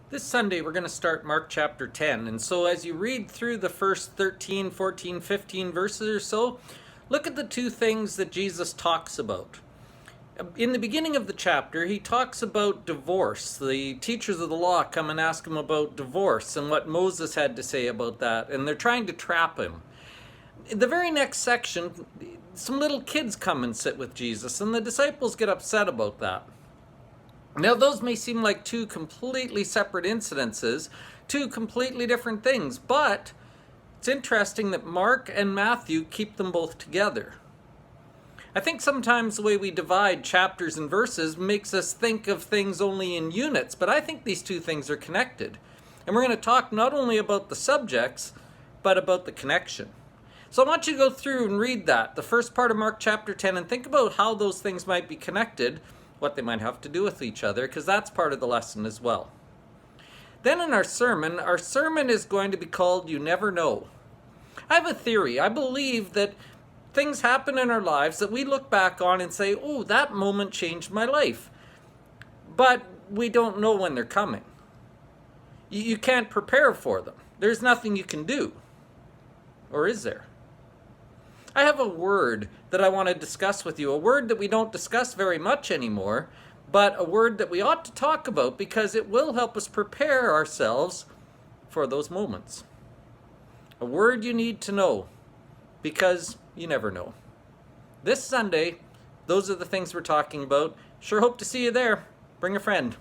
This Sunday, we're going to start Mark chapter 10. And so, as you read through the first 13, 14, 15 verses or so, look at the two things that Jesus talks about. In the beginning of the chapter, he talks about divorce. The teachers of the law come and ask him about divorce and what Moses had to say about that, and they're trying to trap him. In the very next section, some little kids come and sit with Jesus, and the disciples get upset about that. Now, those may seem like two completely separate incidences, two completely different things, but it's interesting that Mark and Matthew keep them both together. I think sometimes the way we divide chapters and verses makes us think of things only in units, but I think these two things are connected. And we're going to talk not only about the subjects, but about the connection. So I want you to go through and read that, the first part of Mark chapter 10, and think about how those things might be connected, what they might have to do with each other, because that's part of the lesson as well. Then in our sermon is going to be called You Never Know. I have a theory. I believe that things happen in our lives that we look back on and say, oh, that moment changed my life. But we don't know when they're coming. You can't prepare for them. There's nothing you can do. Or is there? I have a word that I want to discuss with you, a word that we don't discuss very much anymore, but a word that we ought to talk about because it will help us prepare ourselves for those moments. A word you need to know because you never know. This Sunday, those are the things we're talking about. Sure hope to see you there. Bring a friend.